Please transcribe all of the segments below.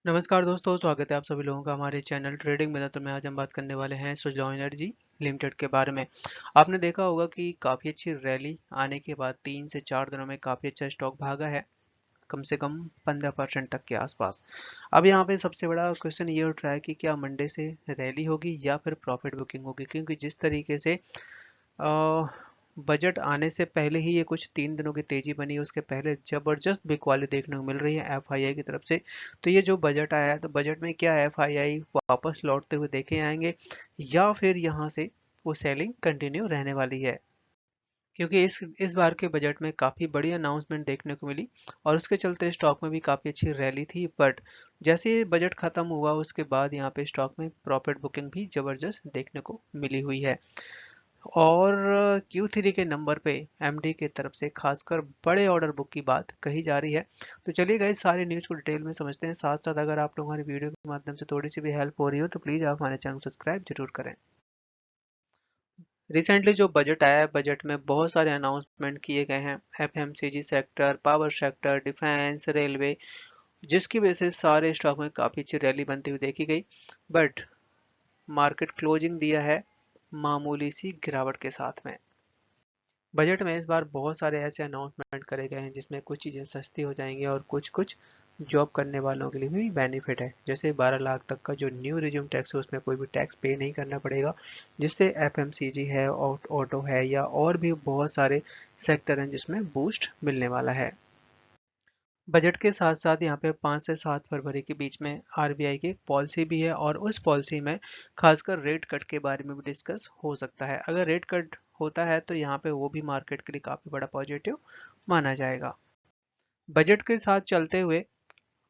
नमस्कार दोस्तों, स्वागत है आप सभी लोगों का हमारे चैनल ट्रेडिंग में। तो मैं आज हम बात करने वाले हैं सुज़लॉन एनर्जी लिमिटेड के बारे में। आपने देखा होगा कि काफ़ी अच्छी रैली आने के बाद 3 से 4 दिनों में काफ़ी अच्छा स्टॉक भागा है, कम से कम 15% तक के आसपास। अब यहाँ पे सबसे बड़ा क्वेश्चन ये उठ रहा है कि क्या मंडे से रैली होगी या फिर प्रॉफिट बुकिंग होगी, क्योंकि जिस तरीके से बजट आने से पहले ही ये कुछ 3 दिनों की तेजी बनी, उसके पहले जबरदस्त बिकवाली देखने को मिल रही है एफआईआई की तरफ से। तो ये जो बजट आया है, तो बजट में क्या एफआईआई वापस लौटते हुए देखे आएंगे या फिर यहाँ से वो सेलिंग कंटिन्यू रहने वाली है, क्योंकि इस बार के बजट में काफ़ी बड़ी अनाउंसमेंट देखने को मिली और उसके चलते स्टॉक में भी काफ़ी अच्छी रैली थी। बट जैसे ही बजट खत्म हुआ उसके बाद यहाँ पे स्टॉक में प्रॉफिट बुकिंग भी जबरदस्त देखने को मिली हुई है। और Q3 के नंबर पे एमडी की तरफ से खासकर बड़े ऑर्डर बुक की बात कही जा रही है। तो चलिए गाइस, सारी न्यूज़ को डिटेल में समझते हैं। साथ साथ अगर आप लोग हमारी वीडियो के माध्यम से थोड़ी सी भी हेल्प हो रही हो तो प्लीज़ आप हमारे चैनल को सब्सक्राइब जरूर करें। रिसेंटली जो बजट आया है, बजट में बहुत सारे अनाउंसमेंट किए गए हैं, FMCG sector, power sector, defence, railway, जिसकी वजह से सारे स्टॉक में काफ़ी अच्छी रैली बनती हुई देखी गई। बट मार्केट क्लोजिंग दिया है मामूली सी गिरावट के साथ में। बजट में इस बार बहुत सारे ऐसे अनाउंसमेंट करे गए हैं जिसमें कुछ चीज़ें सस्ती हो जाएंगी और कुछ कुछ जॉब करने वालों के लिए भी बेनिफिट है। जैसे 12 लाख तक का जो न्यू रिज्यूम टैक्स है उसमें कोई भी टैक्स पे नहीं करना पड़ेगा, जिससे एफएमसीजी है, ऑटो है या और भी बहुत सारे सेक्टर हैं जिसमें बूस्ट मिलने वाला है। बजट के साथ साथ यहाँ पे 5 से 7 फरवरी के बीच में आरबीआई की एक पॉलिसी भी है और उस पॉलिसी में खासकर रेट कट के बारे में भी डिस्कस हो सकता है। अगर रेट कट होता है तो यहाँ पे वो भी मार्केट के लिए काफ़ी बड़ा पॉजिटिव माना जाएगा। बजट के साथ चलते हुए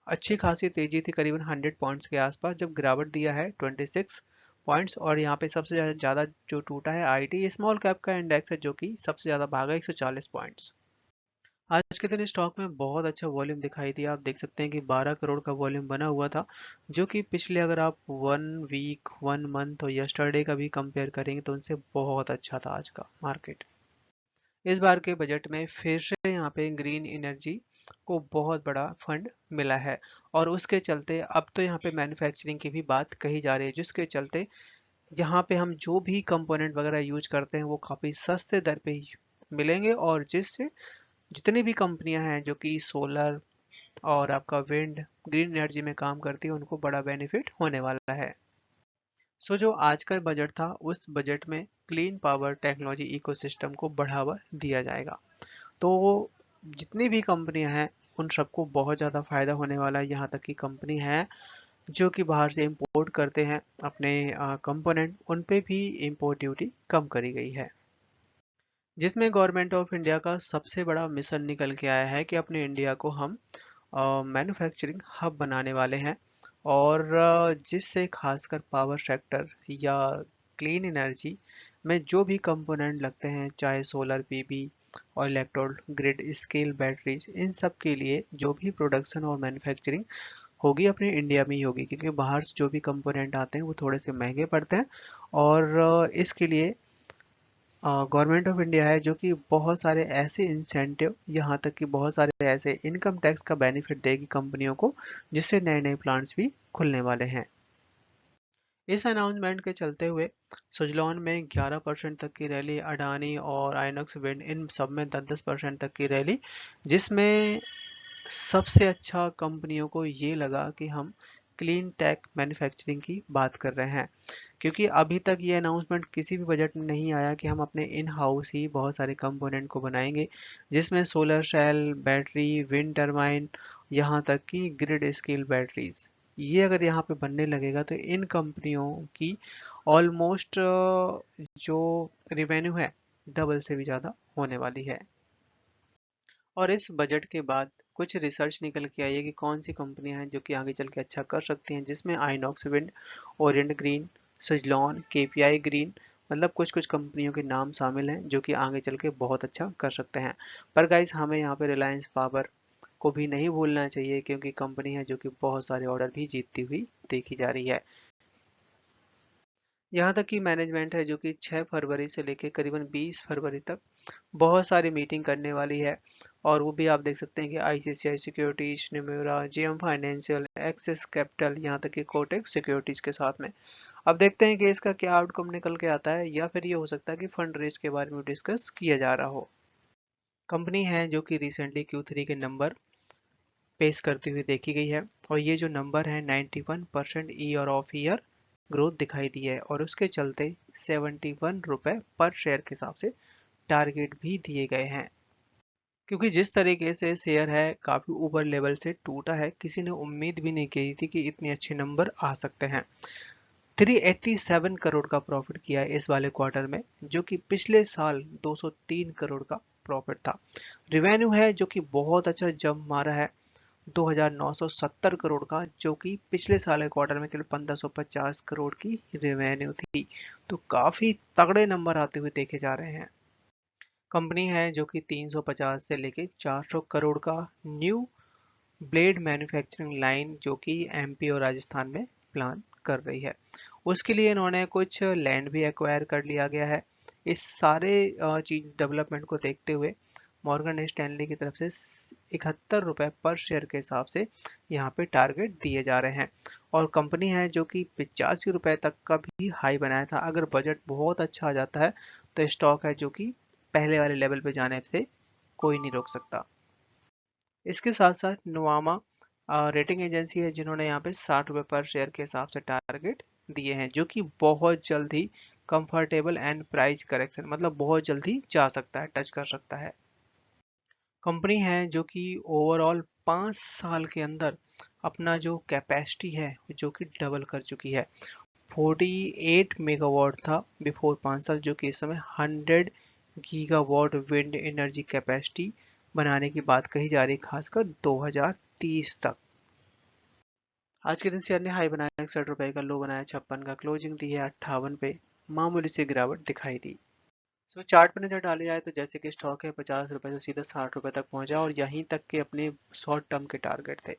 अच्छी खासी तेजी थी, करीबन 100 पॉइंट्स के आसपास, जब गिरावट दिया है 26 पॉइंट्स। और यहाँ पे सबसे ज़्यादा जो टूटा है आईटी स्मॉल कैप का इंडेक्स है, जो कि सबसे ज़्यादा भागा 140 पॉइंट्स। आज के दिन स्टॉक में बहुत अच्छा वॉल्यूम दिखाई दिया। आप देख सकते हैं कि 12 करोड़ का वॉल्यूम बना हुआ था, जो कि पिछले अगर आप 1 वीक 1 मंथ और यस्टरडे का भी कंपेयर करेंगे तो उनसे बहुत अच्छा था आज का मार्केट। इस बार के बजट में फिर से यहाँ पे ग्रीन एनर्जी को बहुत बड़ा फंड मिला है और उसके चलते अब तो यहाँ पे मैन्युफैक्चरिंग की भी बात कही जा रही है, जिसके चलते यहाँ पे हम जो भी कंपोनेंट वगैरह यूज करते हैं वो काफ़ी सस्ते दर पे ही मिलेंगे, और जिससे जितनी भी कंपनियां हैं जो कि सोलर और आपका विंड ग्रीन एनर्जी में काम करती है उनको बड़ा बेनिफिट होने वाला है। सो जो आज का बजट था उस बजट में क्लीन पावर टेक्नोलॉजी इकोसिस्टम को बढ़ावा दिया जाएगा। तो जितनी भी कंपनियां हैं उन सबको बहुत ज़्यादा फायदा होने वाला है। यहाँ तक कि कंपनी है जो कि बाहर से इंपोर्ट करते हैं अपने कंपोनेंट, उन पे भी इंपोर्ट ड्यूटी कम करी गई है, जिसमें गवर्नमेंट ऑफ इंडिया का सबसे बड़ा मिशन निकल के आया है कि अपने इंडिया को हम मैन्युफैक्चरिंग हब बनाने वाले हैं। और जिससे खासकर पावर सेक्टर या क्लीन एनर्जी में जो भी कंपोनेंट लगते हैं, चाहे सोलर पीवी और इलेक्ट्रोड ग्रिड स्केल बैटरीज, इन सब के लिए जो भी प्रोडक्शन और मैन्युफैक्चरिंग होगी अपने इंडिया में ही होगी, क्योंकि बाहर से जो भी कंपोनेंट आते हैं वो थोड़े से महंगे पड़ते हैं। और इसके लिए गवर्नमेंट ऑफ इंडिया है जो कि बहुत सारे ऐसे इंसेंटिव, यहाँ तक कि बहुत सारे ऐसे इनकम टैक्स का बेनिफिट देगी कंपनियों को, जिससे नए नए प्लांट्स भी खुलने वाले हैं। इस अनाउंसमेंट के चलते हुए सुजलॉन में 11% तक की रैली, अडानी और आइनॉक्स विंड इन सब में 10-10% तक की रैली, जिसमें सबसे अच्छा कंपनियों को ये लगा कि हम क्लीन टेक मैन्युफैक्चरिंग की बात कर रहे हैं, क्योंकि अभी तक ये अनाउंसमेंट किसी भी बजट में नहीं आया कि हम अपने इन हाउस ही बहुत सारे कंपोनेंट को बनाएंगे, जिसमें solar cell, battery, wind turbine, यहाँ तक कि ग्रिड स्केल बैटरीज, ये अगर यहाँ पे बनने लगेगा तो इन कंपनियों की ऑलमोस्ट जो रिवेन्यू है डबल से भी ज़्यादा होने वाली है। और इस बजट के बाद कुछ रिसर्च निकल के आई है कि कौन सी कंपनियां हैं जो कि आगे चल के अच्छा कर सकती हैं, जिसमें INOX wind, Orient green, Suzlon, KPI green, मतलब कुछ कुछ कंपनियों के नाम शामिल हैं जो कि आगे चल के बहुत अच्छा कर सकते हैं। पर गाइस, हमें यहाँ पे रिलायंस पावर को भी नहीं भूलना चाहिए, क्योंकि कंपनी है जो कि बहुत सारे ऑर्डर भी जीतती हुई देखी जा रही है। यहाँ तक कि मैनेजमेंट है जो कि 6 फरवरी से लेकर करीबन 20 फरवरी तक बहुत सारी मीटिंग करने वाली है। और वो भी आप देख सकते हैं कि ICICI securities, Nomura, JM financial, Axis capital, यहाँ तक कि कोटक सिक्योरिटीज के साथ में। अब देखते हैं कि इसका क्या आउटकम निकल के आता है, या फिर ये हो सकता है कि फंड रेज के बारे में डिस्कस किया जा रहा हो। कंपनी है जो कि रिसेंटली Q3 के नंबर पेश करती हुई देखी गई है, और ये जो नंबर है 91% ईयर ऑफ ईयर ग्रोथ दिखाई दी है, और उसके चलते 71 रुपए पर शेयर के हिसाब से टारगेट भी दिए गए हैं। क्योंकि जिस तरीके से शेयर है काफी ऊपर लेवल से टूटा है, किसी ने उम्मीद भी नहीं की थी कि इतने अच्छे नंबर आ सकते हैं। 387 करोड़ का प्रॉफिट किया है इस वाले क्वार्टर में, जो कि पिछले साल 203 करोड़ का प्रॉफिट था। रिवेन्यू है जो कि बहुत अच्छा जंप मारा है 2970 करोड़ का, जो कि पिछले साल के क्वार्टर में केवल 1550 करोड़ की रेवेन्यू थी। तो काफी तगड़े नंबर आते हुए देखे जा रहे हैं। कंपनी है जो कि 350 से लेके 400 करोड़ का न्यू ब्लेड मैन्युफैक्चरिंग लाइन जो कि एमपी और राजस्थान में प्लान कर रही है। उसके लिए इन्होंने कुछ लैंड भी एक्वायर कर लिया गया है। इस सारे चीज डेवलपमेंट को देखते हुए मॉर्गन स्टैनली की तरफ से 71 रुपए पर शेयर के हिसाब से यहाँ पे टारगेट दिए जा रहे हैं। और कंपनी है जो कि 85 रुपए तक का भी हाई बनाया था। अगर बजट बहुत अच्छा आ जाता है तो स्टॉक है जो कि पहले वाले लेवल पे जाने से कोई नहीं रोक सकता। इसके साथ साथ नुवामा रेटिंग एजेंसी है जिन्होंने यहाँ पे 60 रुपए पर शेयर के हिसाब से टारगेट दिए हैं, जो कि बहुत जल्द ही कंफर्टेबल एंड प्राइस करेक्शन, मतलब बहुत जल्दी जा सकता है, टच कर सकता है। कंपनी है जो कि ओवरऑल 5 साल के अंदर अपना जो कैपेसिटी है जो कि डबल कर चुकी है। 48 मेगावाट था बिफोर 5 साल, जो कि इस समय 100 गीगावाट विंड एनर्जी कैपेसिटी बनाने की बात कही जा रही है, खासकर 2030 तक। आज के दिन शेयर ने हाई बनाया 61 रुपए का, लो बनाया 56 का, क्लोजिंग दी है 58 पे, मामूली सी गिरावट दिखाई दी। सो चार्ट पर नजर डाली जाए तो जैसे कि स्टॉक है 50 रुपए से सीधा 60 रुपए तक पहुंचा, और यहीं तक के अपने शॉर्ट टर्म के टारगेट थे।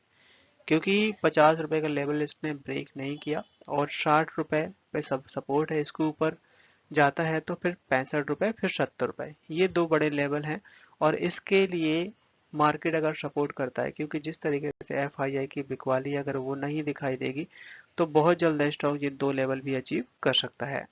क्योंकि 50 रुपए का लेवल इसने ब्रेक नहीं किया और 60 रुपए पे सब सपोर्ट है, इसके ऊपर जाता है तो फिर 65 रुपए, फिर 70 रुपए, ये दो बड़े लेवल हैं। और इसके लिए मार्केट अगर सपोर्ट करता है, क्योंकि जिस तरीके से एफआईआई की बिकवाली अगर वो नहीं दिखाई देगी तो बहुत जल्द स्टॉक ये दो लेवल भी अचीव कर सकता है।